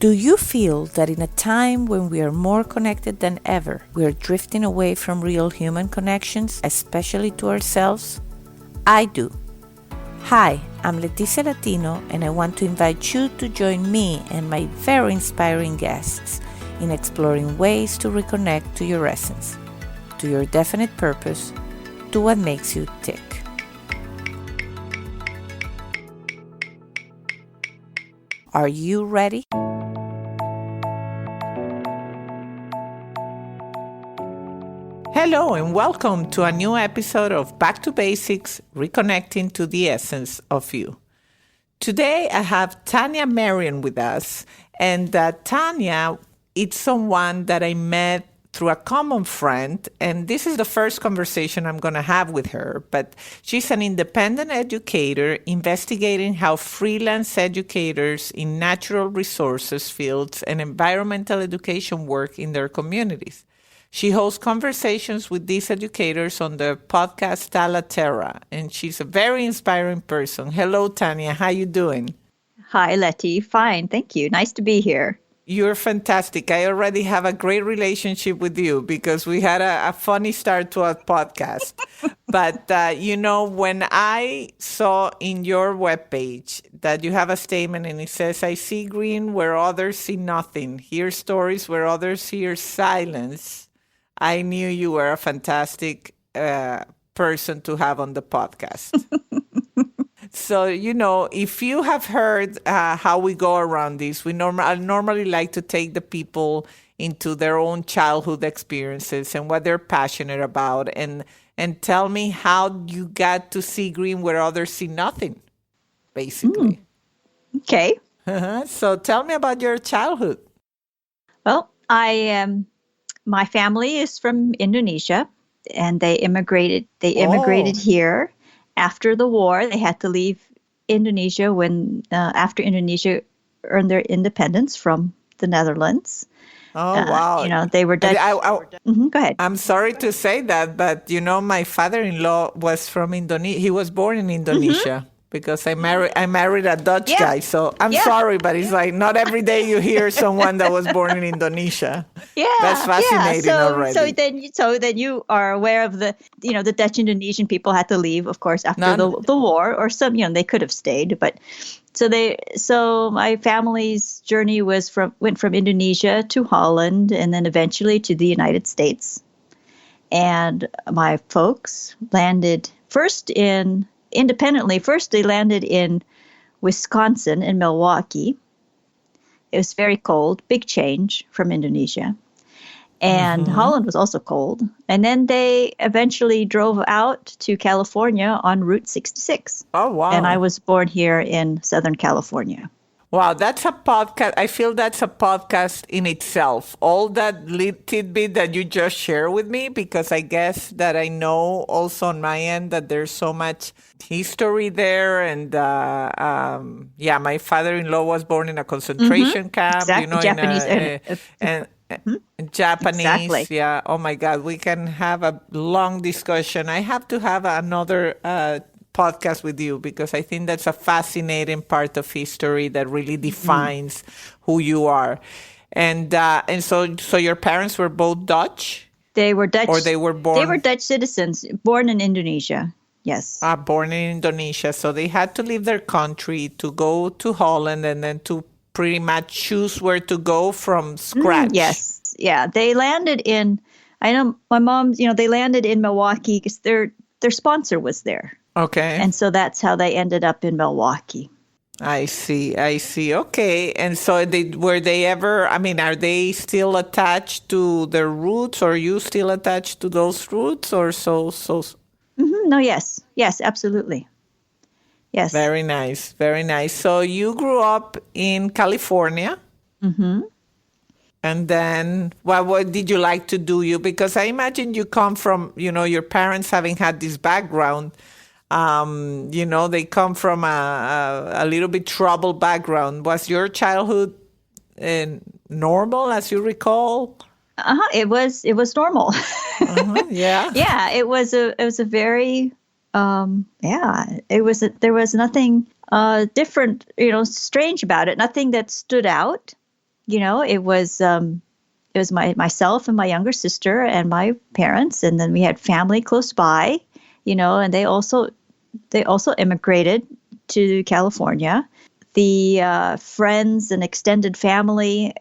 Do you feel that in a time when we are more connected than ever, we are drifting away from real human connections, especially to ourselves? I do. Hi, I'm Leticia Latino, and I want to invite you to join me and my very inspiring guests in exploring ways to reconnect to your essence, to your definite purpose, to what makes you tick. Are you ready? Hello and welcome to a new episode of Back to Basics, Reconnecting to the Essence of You. Today I have Tania Marien with us, and Tania, it's someone that I met through a common friend, and this is the first conversation I'm going to have with her, but she's an independent educator investigating how freelance educators in natural resources fields and environmental education work in their communities. She hosts conversations with these educators on the podcast Talaterra, and she's a very inspiring person. Hello, Tania. How you doing? Hi, Letty. Fine. Thank you. Nice to be here. You're fantastic. I already have a great relationship with you because we had a funny start to our podcast. But, when I saw in your webpage that you have a statement and it says, I see green where others see nothing, hear stories where others hear silence, I knew you were a fantastic person to have on the podcast. So, if you have heard how we go around this, I normally like to take the people into their own childhood experiences and what they're passionate about and tell me how you got to see green where others see nothing, basically. Okay. So tell me about your childhood. Well, my family is from Indonesia, and they immigrated here after the war. They had to leave Indonesia after Indonesia earned their independence from the Netherlands. Oh, wow. They were Dutch. Go ahead. I'm sorry to say that, but, my father-in-law was from Indonesia. He was born in Indonesia. Because I married a Dutch guy, so I'm sorry, but it's like not every day you hear someone that was born in Indonesia. Yeah, that's fascinating already. So then you are aware of the Dutch Indonesian people had to leave, of course, after the war, or some they could have stayed, but so my family's journey went from Indonesia to Holland and then eventually to the United States, and my folks landed independently. First, they landed in Wisconsin, in Milwaukee. It was very cold, big change from Indonesia. And Holland was also cold. And then they eventually drove out to California on Route 66. Oh, wow. And I was born here in Southern California. Wow, that's a podcast. I feel that's a podcast in itself. All that tidbit that you just shared with me, because I guess that I know also on my end that there's so much history there. And my father-in-law was born in a concentration camp. Exactly. Japanese. Exactly. Yeah. Oh my God. We can have a long discussion. I have to have another podcast with you because I think that's a fascinating part of history that really defines who you are. And so your parents were both Dutch? They were Dutch. Or they were born? They were Dutch citizens, born in Indonesia. Yes. Born in Indonesia. So they had to leave their country to go to Holland and then to pretty much choose where to go from scratch. Yes. Yeah. They landed I know my mom, they landed in Milwaukee because their sponsor was there. Okay. And so that's how they ended up in Milwaukee. I see. Okay. And so are they still attached to their roots, or are you still attached to those roots, or so? No, yes. Yes, absolutely. Yes. Very nice. Very nice. So you grew up in California. Mm-hmm. And then what did you like to do? Because I imagine you come from, your parents having had this background. They come from a little bit troubled background. Was your childhood normal, as you recall? It was normal. Yeah. Yeah. It was a very there was nothing different, strange about it. Nothing that stood out. it was myself and my younger sister and my parents, and then we had family close by, and they also immigrated to California. The friends and extended family,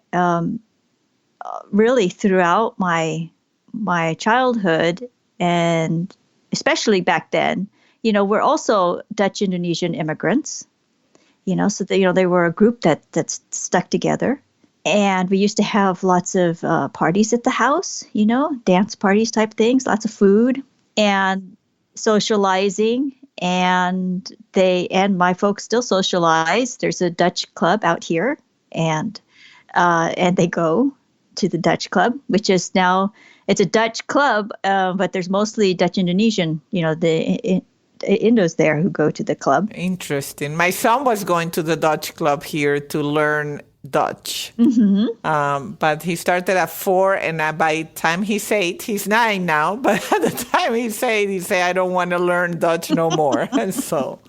really throughout my childhood, and especially back then, we're also Dutch Indonesian immigrants. So they were a group that's stuck together. And we used to have lots of parties at the house, dance parties type things, lots of food and socializing. And my folks still socialize. There's a Dutch club out here, and they go to the Dutch club, which is now, it's a Dutch club, but there's mostly Dutch Indonesian, the Indos there who go to the club. Interesting. My son was going to the Dutch club here to learn Dutch. But he started at 4, and by the time he's 8, he's 9 now. But at the time he's 8, he said, I don't want to learn Dutch no more. And so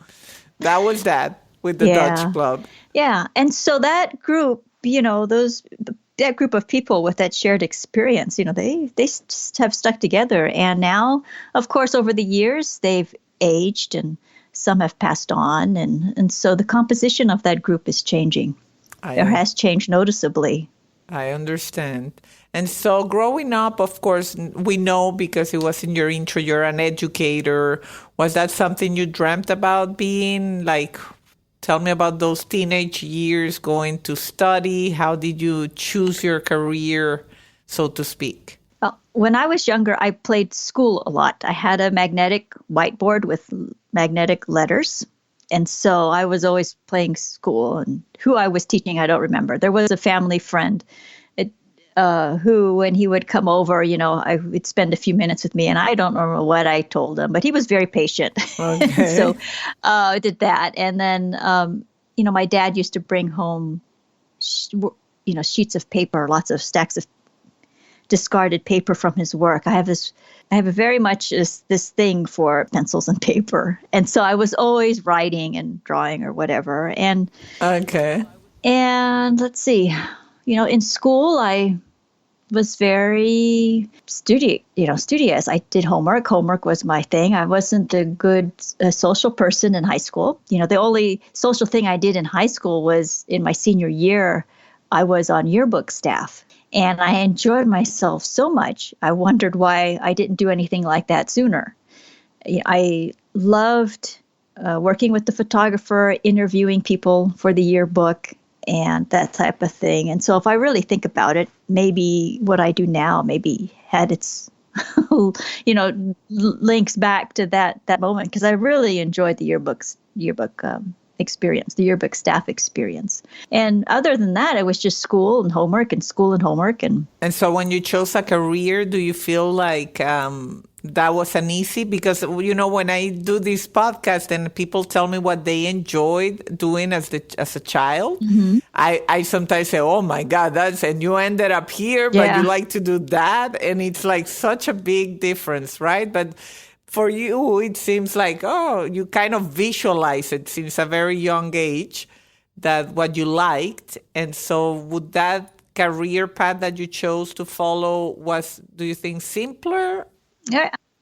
that was that with the Dutch club. Yeah. And so that group, that group of people with that shared experience, they just have stuck together. And now, of course, over the years, they've aged and some have passed on. And so the composition of that group is changing. It has changed noticeably. I understand. And so growing up, of course, we know because it was in your intro, you're an educator. Was that something you dreamt about being? Like, tell me about those teenage years going to study. How did you choose your career, so to speak? Well, when I was younger, I played school a lot. I had a magnetic whiteboard with magnetic letters. And so I was always playing school, and who I was teaching, I don't remember. There was a family friend who, when he would come over, I would spend a few minutes with me, and I don't remember what I told him, but he was very patient. Okay. So I did that. And then, my dad used to bring home, sheets of paper, lots of stacks of discarded paper from his work. I have a very much this thing for pencils and paper. And so I was always writing and drawing or whatever. And okay. And let's see, in school, I was very studious. I did homework. Homework was my thing. I wasn't a good social person in high school. The only social thing I did in high school was in my senior year, I was on yearbook staff. And I enjoyed myself so much, I wondered why I didn't do anything like that sooner. I loved working with the photographer, interviewing people for the yearbook, and that type of thing. And so if I really think about it, maybe what I do now maybe had its, links back to that moment, because I really enjoyed the yearbook experience, the yearbook staff experience. And other than that, it was just school and homework. And so when you chose a career, do you feel like that was an easy? Because, when I do this podcast and people tell me what they enjoyed doing as a child, I sometimes say, oh my God, and you ended up here, but you like to do that. And it's like such a big difference, right? But for you, it seems like, you kind of visualize it since a very young age, that what you liked. And so would that career path that you chose to follow do you think, simpler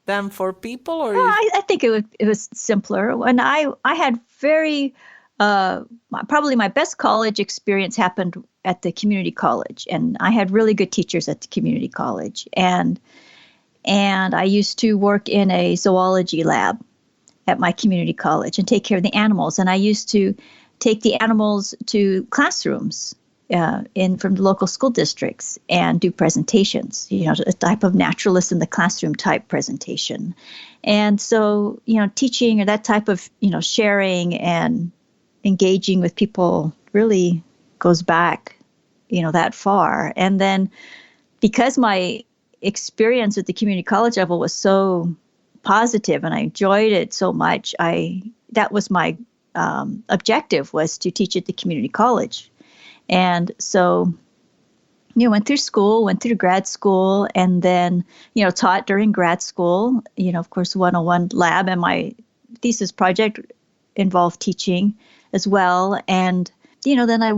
than for people? Or I think it was simpler. And I had probably my best college experience happened at the community college. And I had really good teachers at the community college. And I used to work in a zoology lab at my community college and take care of the animals. And I used to take the animals to classrooms from the local school districts and do presentations, a type of naturalist in the classroom type presentation. And so, teaching or that type of, sharing and engaging with people really goes back, that far. And then because my experience at the community college level was so positive and I enjoyed it so much, that was my objective, was to teach at the community college. And so, went through grad school, and then, taught during grad school, of course, 101 lab, and my thesis project involved teaching as well. And, then I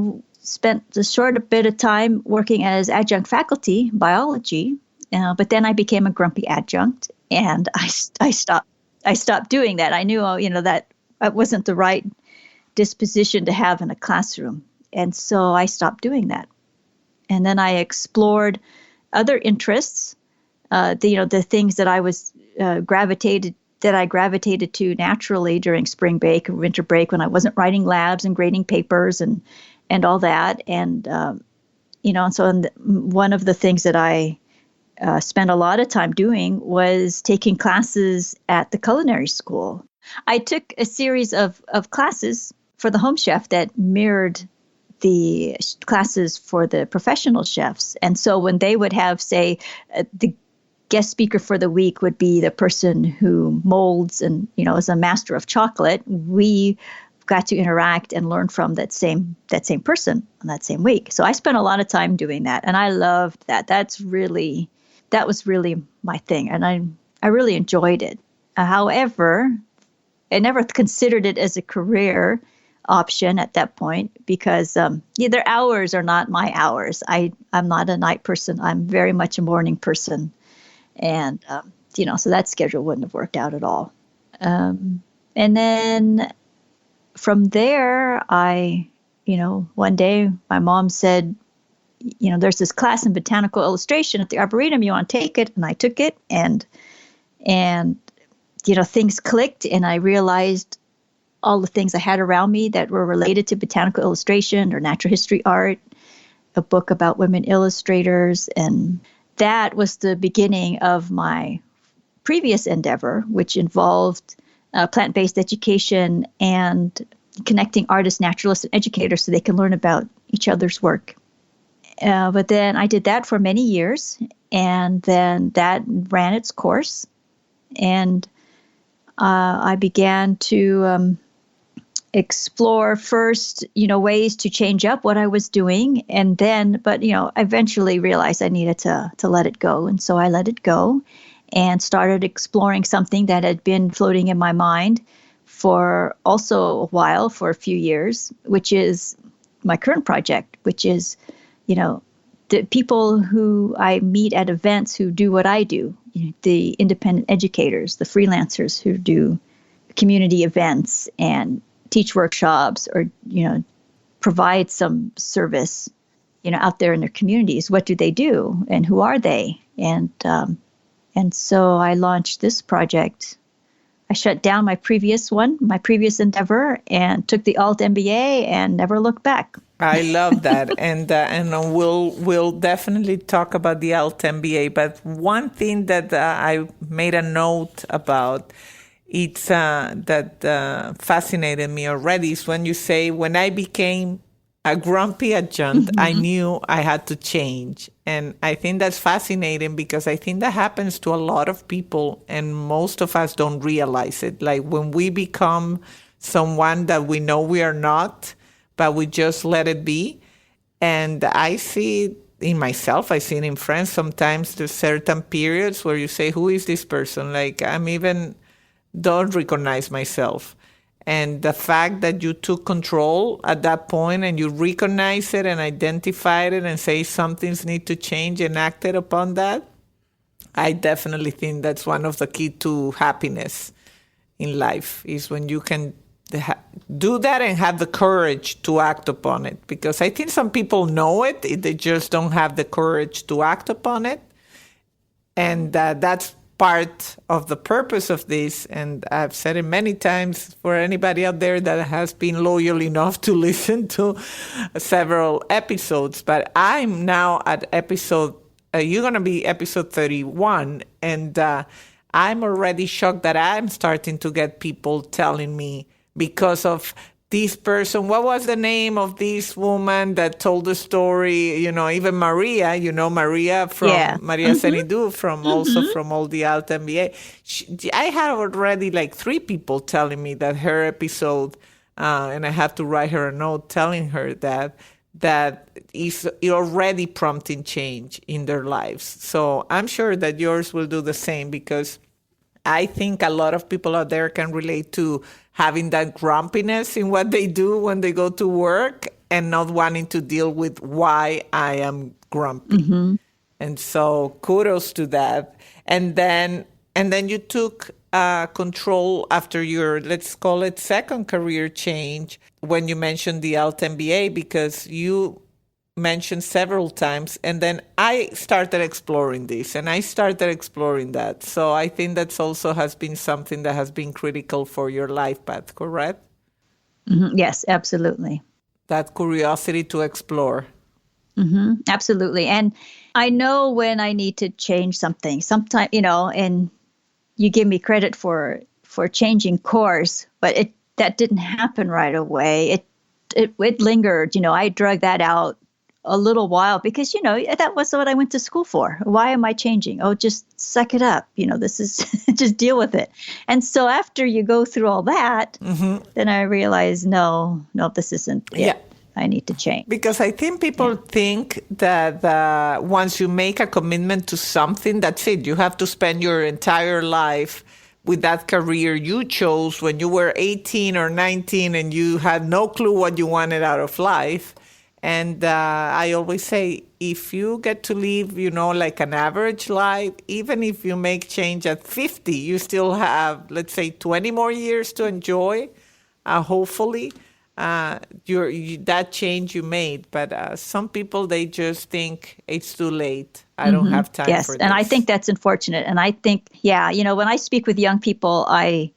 spent a short bit of time working as adjunct faculty, biology, but then I became a grumpy adjunct, and I stopped doing that. I knew, that wasn't the right disposition to have in a classroom, and so I stopped doing that. And then I explored other interests, the things that I was gravitated to naturally during spring break or winter break when I wasn't writing labs and grading papers and all that. And, and so one of the things that I spent a lot of time doing was taking classes at the culinary school. I took a series of classes for the home chef that mirrored the classes for the professional chefs. And so when they would have, say, the guest speaker for the week would be the person who molds and, is a master of chocolate, we got to interact and learn from that same person on that same week. So I spent a lot of time doing that, and I loved that. That was really my thing, and I really enjoyed it. However, I never considered it as a career option at that point because their hours are not my hours. I'm not a night person. I'm very much a morning person. And, so that schedule wouldn't have worked out at all. And then from there, one day my mom said, there's this class in botanical illustration at the Arboretum. You want to take it? And I took it, and things clicked, and I realized all the things I had around me that were related to botanical illustration or natural history art, a book about women illustrators. And that was the beginning of my previous endeavor, which involved plant-based education and connecting artists, naturalists, and educators so they can learn about each other's work. But then I did that for many years, and then that ran its course. And I began to explore first, ways to change up what I was doing. And then, eventually realized I needed to let it go. And so I let it go and started exploring something that had been floating in my mind for also a while, for a few years, which is my current project, which is, the people who I meet at events who do what I do, the independent educators, the freelancers who do community events and teach workshops or, provide some service, out there in their communities. What do they do and who are they? And so I launched this project. I shut down my previous endeavor, and took the alt MBA and never looked back. I love that, and we'll definitely talk about the alt MBA. But one thing that I made a note about, it's that fascinated me already, is when you say, when I became a grumpy adjunct, I knew I had to change. And I think that's fascinating because I think that happens to a lot of people, and most of us don't realize it. Like when we become someone that we know we are not, but we just let it be. And I see it in myself, I see it in friends. Sometimes there's certain periods where you say, who is this person? Like don't recognize myself. And the fact that you took control at that point and you recognize it and identified it and say some things need to change and acted upon that, I definitely think that's one of the key to happiness in life, is when you can do that and have the courage to act upon it. Because I think some people know it, they just don't have the courage to act upon it. And that's part of the purpose of this, and I've said it many times for anybody out there that has been loyal enough to listen to several episodes, but I'm now at you're going to be episode 31, and I'm already shocked that I'm starting to get people telling me, because of this person, what was the name of this woman that told the story? Even Maria, Maria from Maria Senidu, also from all the Alt MBA. I had already like 3 people telling me that her episode, and I have to write her a note telling her that is already prompting change in their lives. So I'm sure that yours will do the same, because I think a lot of people out there can relate to having that grumpiness in what they do when they go to work. and not wanting to deal with why I am grumpy. Mm-hmm. And so kudos to that. And then you took control after your, let's call it, second career change when you mentioned the Alt MBA, because you mentioned several times. And then I started exploring this and I started exploring that. So I think that's also has been something that has been critical for your life path, correct? Mm-hmm. Yes, absolutely. That curiosity to explore. Mm-hmm. Absolutely. And I know when I need to change something. Sometimes, and you give me credit for changing course, but that didn't happen right away. It lingered. I drug that out a little while because, that was what I went to school for. Why am I changing? Oh, just suck it up. This is just deal with it. And so after you go through all that, then I realized, no, this isn't it. Yeah. I need to change. Because I think people think that once you make a commitment to something, that's it. You have to spend your entire life with that career you chose when you were 18 or 19 and you had no clue what you wanted out of life. And I always say, if you get to live, like an average life, even if you make change at 50, you still have, let's say, 20 more years to enjoy, hopefully. That change you made, but some people, they just think it's too late. I don't have time for this. And I think that's unfortunate. And I think, when I speak with young people, I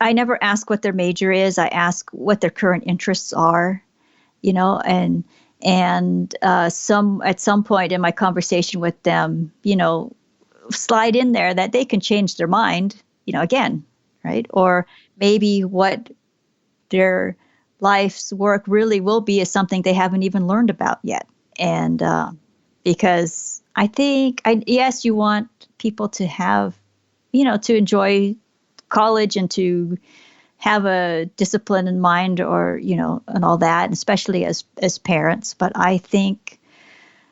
never ask what their major is. I ask what their current interests are, and at some point in my conversation with them, slide in there that they can change their mind, again, right? Or maybe what their life's work really will be is something they haven't even learned about yet. And because I think, yes, you want people to have, to enjoy college and to have a discipline in mind or, and all that, especially as parents. But I think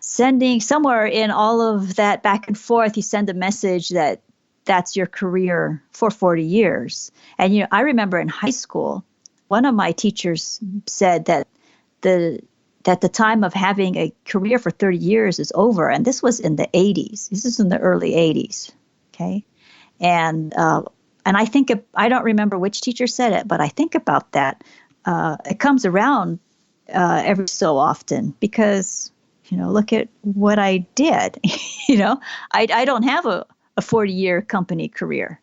sending somewhere in all of that back and forth, you send a message that that's your career for 40 years. And, I remember in high school, one of my teachers said that the time of having a career for 30 years is over. And this was in the 80s. This is in the early 80s. Okay. And I think, I don't remember which teacher said it, but I think about that. It comes around every so often because, look at what I did. I don't have a 40-year company career.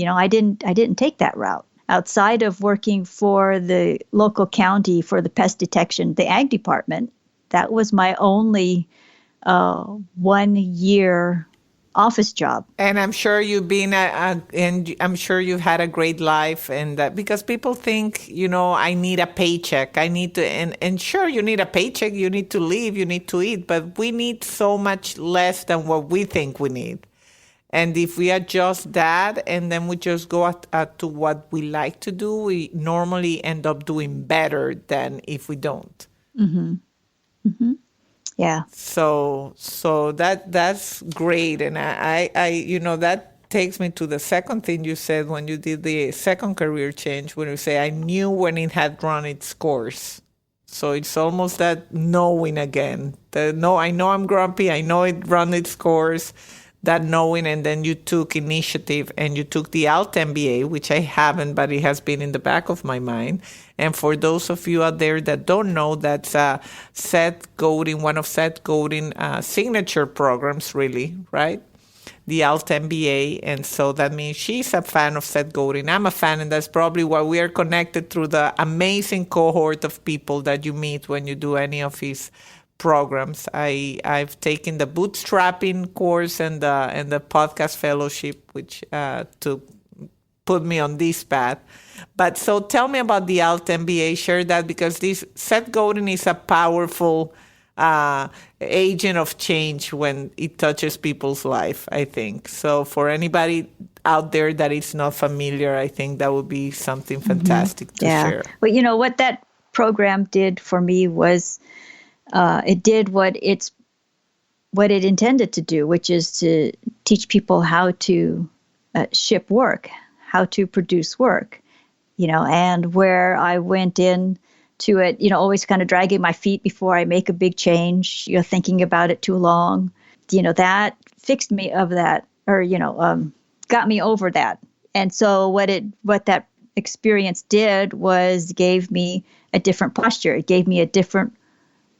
I didn't take that route. Outside of working for the local county for the pest detection, the ag department, that was my only 1 year office job. And I'm sure you've been, and I'm sure you've had a great life. And because people think, I need a paycheck. I need to, and sure, you need a paycheck. You need to live. You need to eat. But we need so much less than what we think we need. And if we adjust that and then we just go to what we like to do, we normally end up doing better than if we don't. Mm-hmm. Mm-hmm. Yeah. So that's great. And I that takes me to the second thing you said when you did the second career change, when you say, I knew when it had run its course. So it's almost that knowing again. I know I'm grumpy. I know it run its course. That knowing, and then you took initiative and you took the Alt MBA, which I haven't, but it has been in the back of my mind. And for those of you out there that don't know, that's Seth Godin, one of Seth Godin signature programs, really, right? The Alt MBA. And so that means she's a fan of Seth Godin. I'm a fan, and that's probably why we are connected through the amazing cohort of people that you meet when you do any of his programs. I've taken the bootstrapping course and the podcast fellowship, which to put me on this path. But so tell me about the Alt MBA. Share that, because this Seth Godin is a powerful agent of change when it touches people's life, I think. So for anybody out there that is not familiar, I think that would be something fantastic to share. Well, what that program did for me was it did what it intended to do, which is to teach people how to ship work, how to produce work, and where I went in to it, always kind of dragging my feet before I make a big change, thinking about it too long. That fixed me of that, or, got me over that. And so what that experience did was gave me a different posture. It gave me a different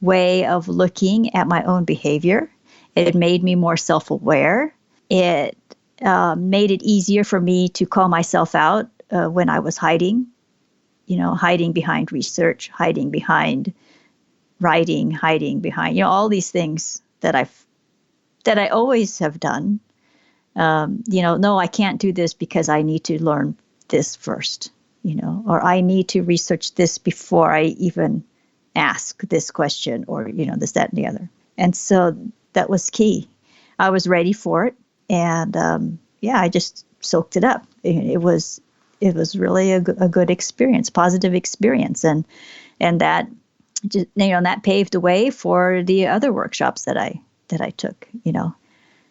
way of looking at my own behavior. It made me more self-aware. It made it easier for me to call myself out when I was hiding behind research, hiding behind writing, hiding behind, all these things that I always have done. No, I can't do this because I need to learn this first, or I need to research this before I even ask this question, or, this, that, and the other. And so that was key. I was ready for it. And I just soaked it up. It was really a good experience, positive experience. And that just, that paved the way for the other workshops that I took,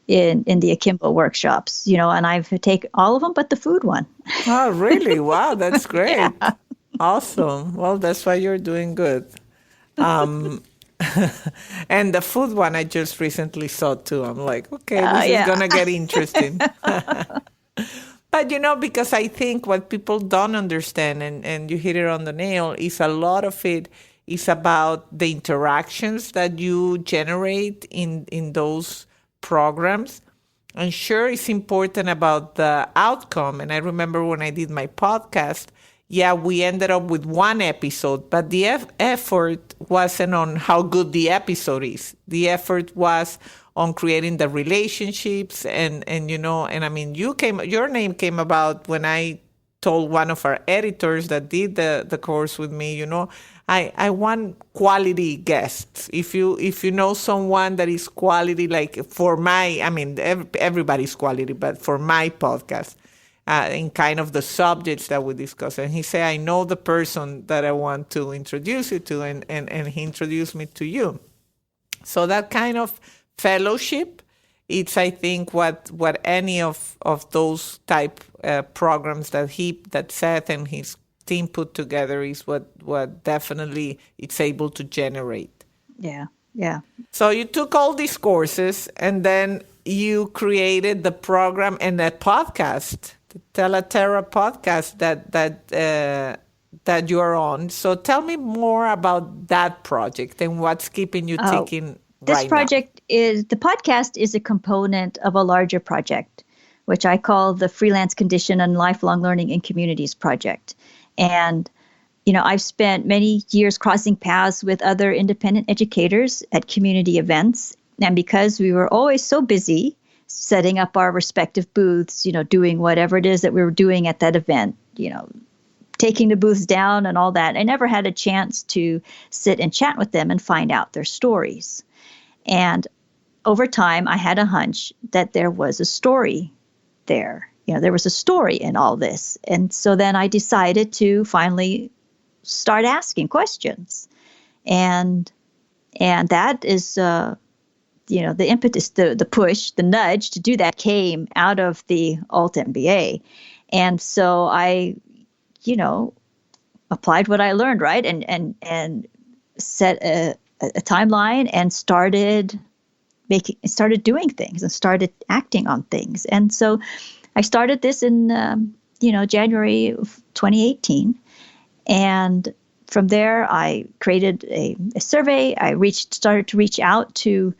in the Akimbo workshops, and I've taken all of them but the food one. Oh, really? Wow, that's great. Yeah. Awesome. Well, that's why you're doing good. And the food one I just recently saw too. I'm like, okay, this is going to get interesting. But, because I think what people don't understand, and you hit it on the nail, is a lot of it is about the interactions that you generate in those programs. And sure, it's important about the outcome. And I remember when I did my podcast, we ended up with one episode, but the effort wasn't on how good the episode is. The effort was on creating the relationships and I mean, your name came about when I told one of our editors that did the course with me, I want quality guests. If you know someone that is quality, like for my, I mean, everybody's quality, but for my podcast, in kind of the subjects that we discuss. And he said, I know the person that I want to introduce you to, and he introduced me to you. So that kind of fellowship, it's, I think, what any of those type programs that Seth and his team put together is what definitely it's able to generate. Yeah. So you took all these courses and then you created the program and that podcast, the Talaterra Podcast that you're on. So tell me more about that project and what's keeping you thinking. This project the podcast is a component of a larger project, which I call the Freelance Condition and Lifelong Learning in Communities project. And, I've spent many years crossing paths with other independent educators at community events. And because we were always so busy setting up our respective booths, doing whatever it is that we were doing at that event, taking the booths down and all that, I never had a chance to sit and chat with them and find out their stories. And over time, I had a hunch that there was a story there. There was a story in all this. And so then I decided to finally start asking questions. And that is, the impetus, the push, the nudge to do that came out of the Alt MBA. And so I, applied what I learned, right? And set a timeline and started doing things and started acting on things. And so I started this in, January of 2018. And from there, I created a survey. I started to reach out to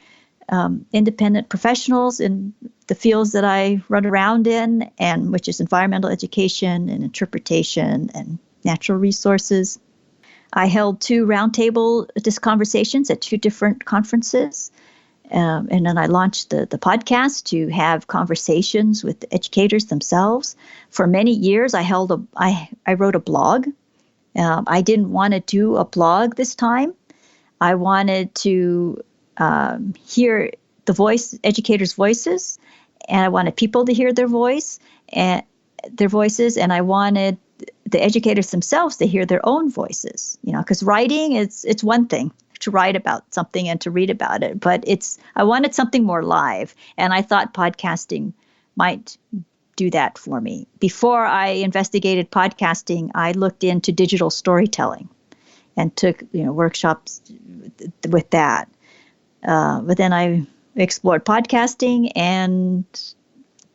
independent professionals in the fields that I run around in, and which is environmental education and interpretation and natural resources. I held 2 roundtable conversations at 2 different conferences. And then I launched the podcast to have conversations with the educators themselves. For many years, I wrote a blog. I didn't want to do a blog this time. I wanted to hear educators' voices, and I wanted people to hear their voices, and I wanted the educators themselves to hear their own voices. Because writing it's one thing to write about something and to read about it, but I wanted something more live, and I thought podcasting might do that for me. Before I investigated podcasting, I looked into digital storytelling. and took workshops with that. But then I explored podcasting, and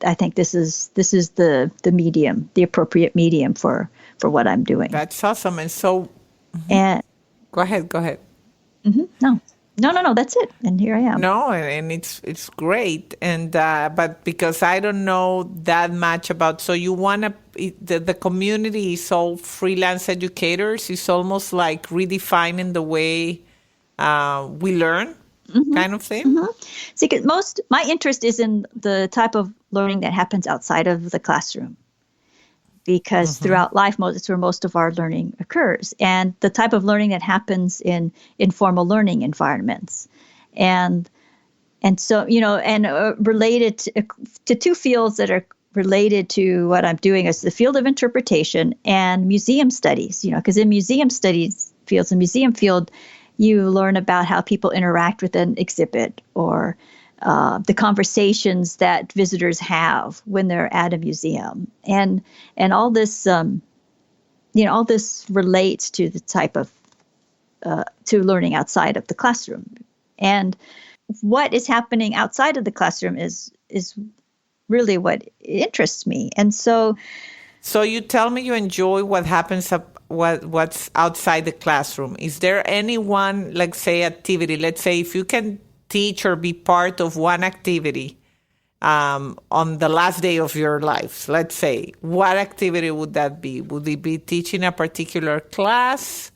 I think this is the medium, the appropriate medium for what I'm doing. That's awesome. And so, and go ahead. No, that's it. And here I am. No, and it's great. And but because I don't know that much about, so you want to, the community is all freelance educators. It's almost like redefining the way we learn, kind of thing. See, because my interest is in the type of learning that happens outside of the classroom, because throughout life, it's where most of our learning occurs, and the type of learning that happens in informal learning environments. And so, related to two fields that are related to what I'm doing is the field of interpretation and museum studies, because in museum studies fields, the museum field, you learn about how people interact with an exhibit, or the conversations that visitors have when they're at a museum, and all this, all this relates to the type of to learning outside of the classroom. And what is happening outside of the classroom is really what interests me. And so you tell me you enjoy what happens what's outside the classroom. Is there any one, like, say, activity? Let's say if you can teach or be part of one activity on the last day of your life, let's say, what activity would that be? Would it be teaching a particular class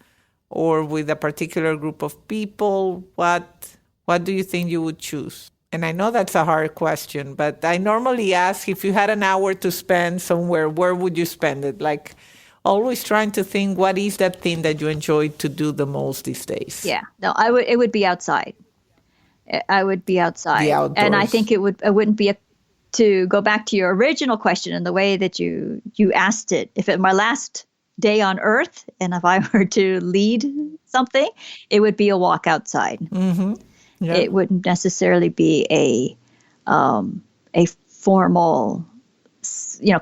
or with a particular group of people? What do you think you would choose? And I know that's a hard question, but I normally ask, if you had an hour to spend somewhere, where would you spend it? Like, always trying to think, what is that thing that you enjoy to do the most these days? Yeah, no, it would be outside. I would be outside. The outdoors. And I think it wouldn't be to go back to your original question and the way that you asked it. If it my last day on Earth, and if I were to lead something, it would be a walk outside. Yep. It wouldn't necessarily be a formal,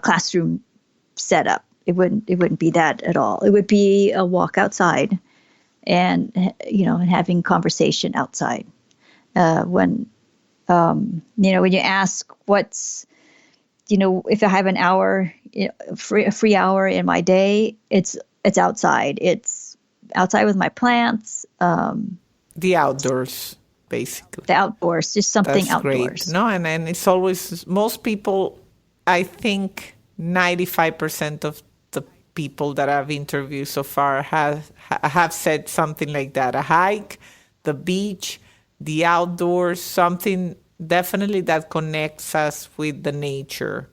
classroom setup. It wouldn't be that at all. It would be a walk outside, and and having conversation outside. When you ask what's, if I have an hour, a free hour in my day, it's outside. It's outside with my plants. The outdoors, basically. The outdoors, just something That's outdoors. Great. No, and it's always, most people, I think 95% of the people that I've interviewed so far have said something like that. A hike, the beach, the outdoors, something definitely that connects us with the nature.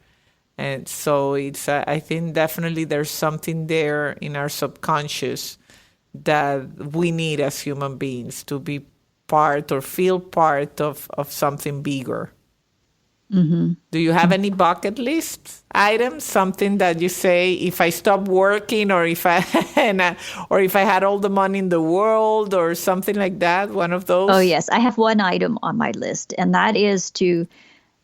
And so it's, I think definitely there's something there in our subconscious that we need as human beings to be part or feel part of something bigger. Do you have any bucket list items, something that you say, if I stop working, or if I had all the money in the world, or something like that, one of those? Oh, yes. I have one item on my list, and that is to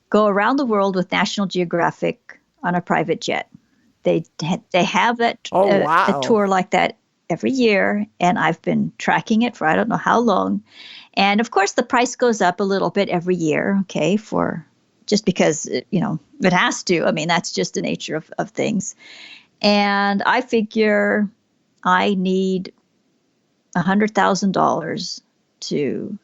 go around the world with National Geographic on a private jet. They have that a tour like that every year, and I've been tracking it for I don't know how long. And of course, the price goes up a little bit every year, okay, just because, it has to. I mean, that's just the nature of things. And I figure I need $100,000 to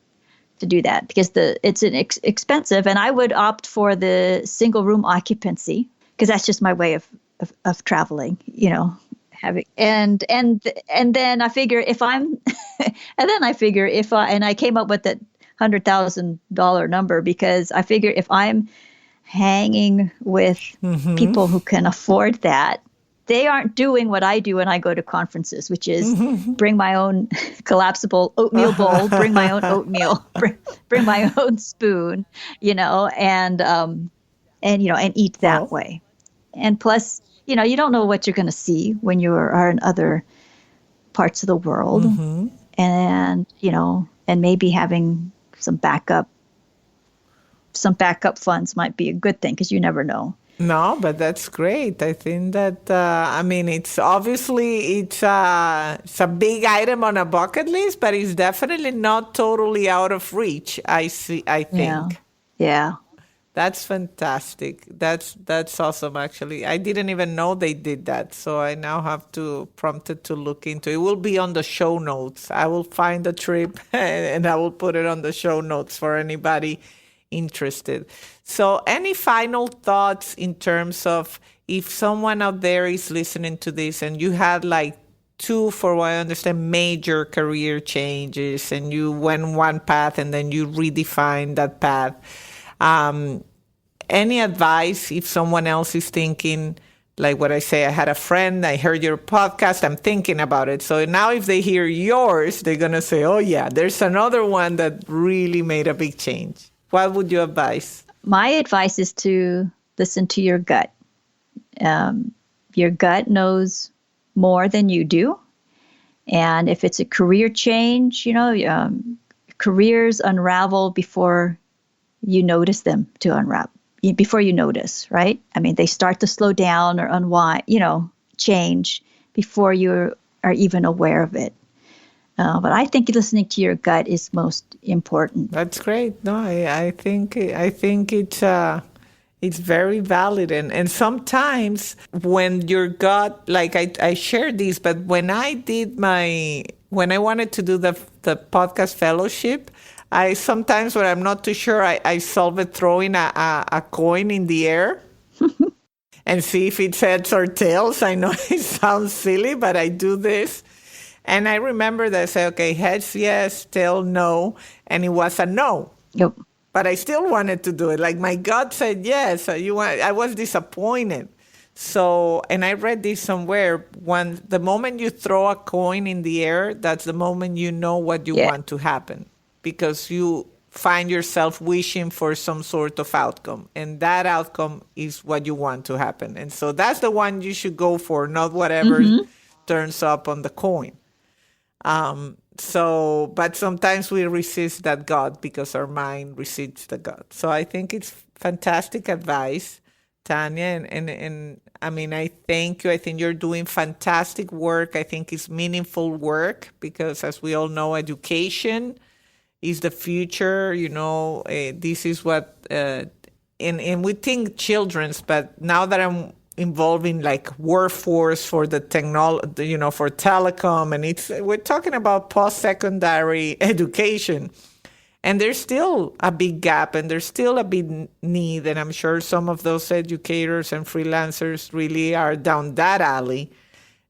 do that, because it's expensive, and I would opt for the single room occupancy, because that's just my way of traveling, having and then I figure if I'm and I came up with that $100,000 number, because I figure if I'm hanging with people who can afford that, they aren't doing what I do when I go to conferences, which is bring my own collapsible oatmeal bowl, bring my own oatmeal, bring my own spoon, and eat that way. And plus, you don't know what you're going to see when you are in other parts of the world, and maybe having some backup funds might be a good thing, because you never know. No, but that's great. I think that I mean it's obviously it's a big item on a bucket list, but it's definitely not totally out of reach. I see. I Yeah. think Yeah. that's fantastic. That's awesome. Actually, I didn't even know they did that, so I now have to prompted to look into it. It will be on the show notes. I will find the trip and I will put it on the show notes for anybody interested. So, any final thoughts in terms of if someone out there is listening to this and you had like two, for what I understand, major career changes and you went one path and then you redefined that path. Um, any advice if someone else is thinking, like what I say, I had a friend, I heard your podcast, I'm thinking about it. So now if they hear yours, they're going to say, oh, yeah, there's another one that really made a big change. What would you advise? My advice is to listen to your gut. Your gut knows more than you do. And if it's a career change, careers unravel before you notice them to unwrap, before you notice, right? I mean, they start to slow down or unwind, change before you are even aware of it. But I think listening to your gut is most important. That's great. No, I think it's very valid. And sometimes when your gut, like I shared this, but when I wanted to do the podcast fellowship, I sometimes when I'm not too sure, I solve it throwing a coin in the air and see if it's heads or tails. I know it sounds silly, but I do this. And I remember that I said, okay, heads, yes, tail, no. And it was a no. Yep. But I still wanted to do it. Like my gut said yes. I was disappointed. So, and I read this somewhere. The moment you throw a coin in the air, that's the moment you know what you want to happen. Because you find yourself wishing for some sort of outcome. And that outcome is what you want to happen. And so that's the one you should go for, not whatever turns up on the coin. But sometimes we resist that gut because our mind resists the gut. So I think it's fantastic advice, Tania. And I mean, I thank you. I think you're doing fantastic work. I think it's meaningful work because as we all know, education is the future. This is what, and we think children's, but now that I'm involved in like workforce for the technology, for telecom, and we're talking about post-secondary education. And there's still a big gap and there's still a big need. And I'm sure some of those educators and freelancers really are down that alley.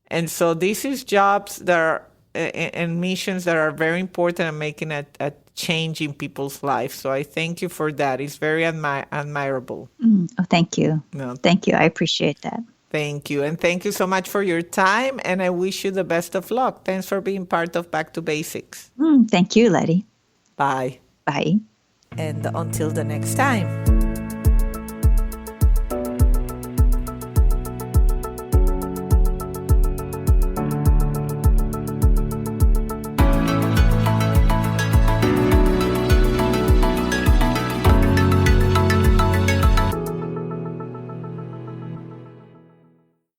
And so this is jobs that are and missions that are very important and making a change in people's lives. So I thank you for that. It's very admirable. Oh, thank you. No. Thank you. I appreciate that. Thank you. And thank you so much for your time. And I wish you the best of luck. Thanks for being part of Back to Basics. Thank you, Letty. Bye. Bye. And until the next time.